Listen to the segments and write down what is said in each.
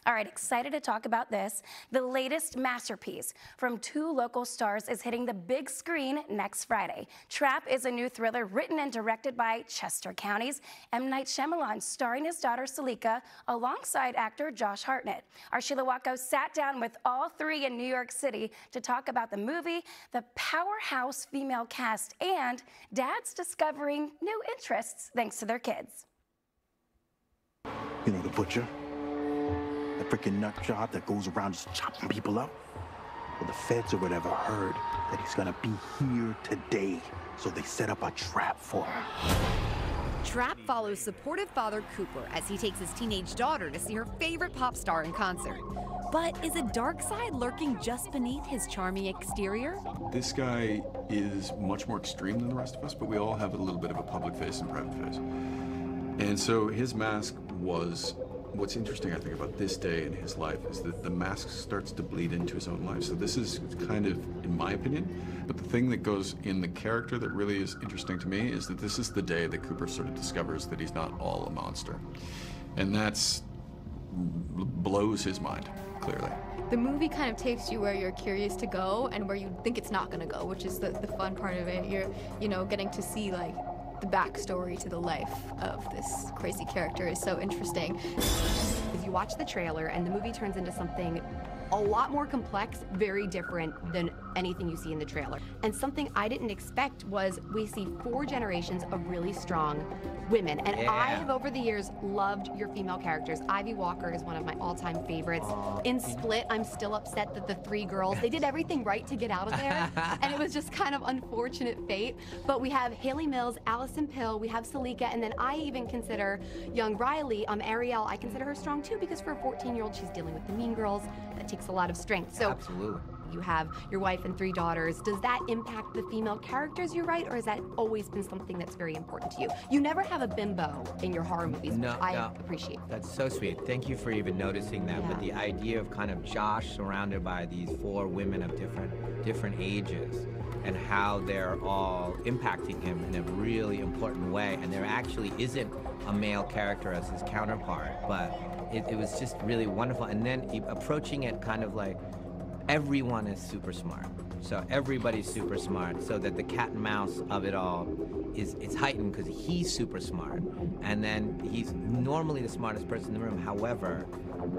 All right, excited to talk about this. The latest masterpiece from two local stars is hitting the big screen next Friday. Trap is a new thriller written and directed by Chester County's M. Night Shyamalan, starring his daughter Saleka alongside actor Josh Hartnett. Our Sheila Watko sat down with all three in New York City to talk about the movie, the powerhouse female cast, and dads discovering new interests thanks to their kids. You know, the butcher? The freaking nut job that goes around just chopping people up? Well, the feds or whatever heard that he's gonna be here today, so they set up a trap for him. Trap follows supportive father Cooper as he takes his teenage daughter to see her favorite pop star in concert. But is a dark side lurking just beneath his charming exterior? This guy is much more extreme than the rest of us, but we all have a little bit of a public face and private face. And so his mask was, what's interesting, I think, about this day in his life is that the mask starts to bleed into his own life. So this is kind of, in my opinion, but the thing that goes in the character that really is interesting to me is that this is the day that Cooper sort of discovers that he's not all a monster. And that's blows his mind, clearly. The movie kind of takes you where you're curious to go and where you think it's not going to go, which is the fun part of it. You're, getting to see, like, the backstory to the life of this crazy character is so interesting. If you watch the trailer and the movie turns into something a lot more complex, very different than anything you see in the trailer. And something I didn't expect was we see 4 generations of really strong women. And I have over the years loved your female characters. Ivy Walker is one of my all-time favorites. In Split, I'm still upset that the 3 girls, they did everything right to get out of there. And it was just kind of unfortunate fate. But we have Haley Mills, Allison Pill, we have Saleka, and then I even consider young Riley, Ariel, I consider her strong too, because for a 14-year-old, she's dealing with the mean girls. That takes a lot of strength. So absolutely. You have your wife and 3 daughters. Does that impact the female characters you write, or has that always been something that's very important to you? You never have a bimbo in your horror movies, which I appreciate. That's so sweet. Thank you for even noticing that. Yeah. But the idea of kind of Josh surrounded by these 4 women of different ages and how they're all impacting him in a really important way, and there actually isn't a male character as his counterpart, but it was just really wonderful. And then approaching it kind of like, everyone is super smart. So everybody's super smart, so that the cat and mouse of it all it's heightened because he's super smart. And then he's normally the smartest person in the room. However,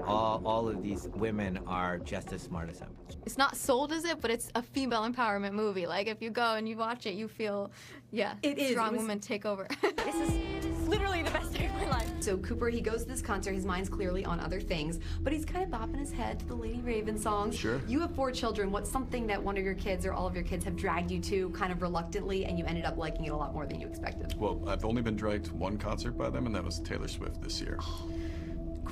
all of these women are just as smart as him. It's not sold as it, but it's a female empowerment movie. Like, if you go and you watch it, you feel, strong women take over. This is literally the best day of my life. So Cooper, he goes to this concert, his mind's clearly on other things, but he's kind of bopping his head to the Lady Raven songs. Sure. You have 4 children. What's something that one of your kids or all of your kids have dragged you to kind of reluctantly, and you ended up liking it a lot more than you expected? Well, I've only been dragged to 1 concert by them, and that was Taylor Swift this year.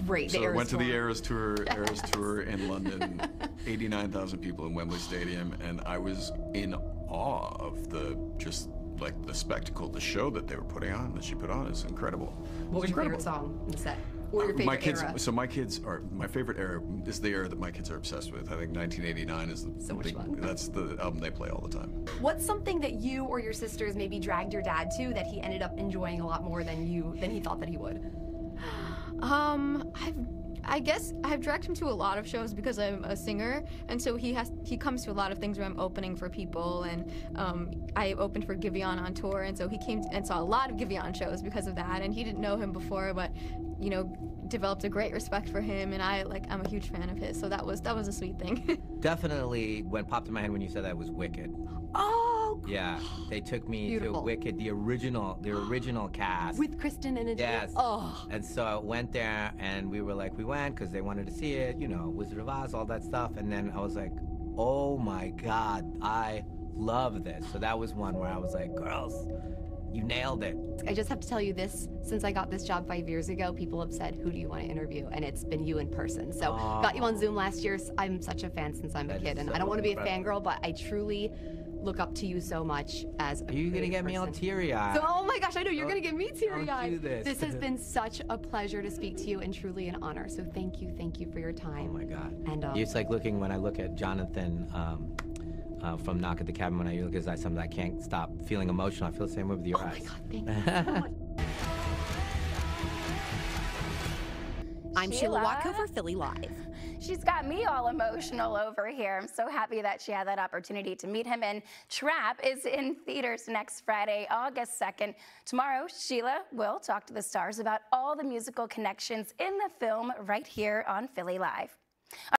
Great. So I went to the Eras Tour in London, 89,000 people in Wembley Stadium, and I was in awe of the spectacle, the show that they were putting on, that she put on. Is incredible. What was your favorite song in the set? Or your favorite era? So my favorite era is the era that my kids are obsessed with. I think 1989 is so much fun. That's the album they play all the time. What's something that you or your sisters maybe dragged your dad to that he ended up enjoying a lot more than he thought that he would? I guess I've dragged him to a lot of shows because I'm a singer, and so he comes to a lot of things where I'm opening for people, and I opened for Giveon on tour, and so he came and saw a lot of Giveon shows because of that, and he didn't know him before, but developed a great respect for him, and I'm a huge fan of his, so that was a sweet thing. Definitely, what popped in my head when you said that was Wicked. Oh, yeah, they took me to Wicked, the original cast. With Kristen and Adele. Yes. Oh. And so I went there, and we went because they wanted to see it, Wizard of Oz, all that stuff. And then I was like, oh my God, I love this. So that was one where I was like, girls, you nailed it. I just have to tell you this, since I got this job 5 years ago, people have said, who do you want to interview? And it's been you in person. So got you on Zoom last year. I'm such a fan since I'm a kid, and I don't want to be a fangirl, but I truly look up to you so much as a You're gonna get me all teary-eyed. So, oh my gosh, I know, you're gonna get me teary-eyed. Don't do this. This has been such a pleasure to speak to you and truly an honor. So thank you for your time. Oh my God. And it's like when I look at Jonathan from Knock at the Cabin, when I look at his eyes, sometimes I can't stop feeling emotional. I feel the same way with your eyes. Oh my God, thank you so much. I'm Sheila Sheila. Watko for Philly Live. She's got me all emotional over here. I'm so happy that she had that opportunity to meet him. And Trap is in theaters next Friday, August 2nd. Tomorrow, Sheila will talk to the stars about all the musical connections in the film right here on Philly Live.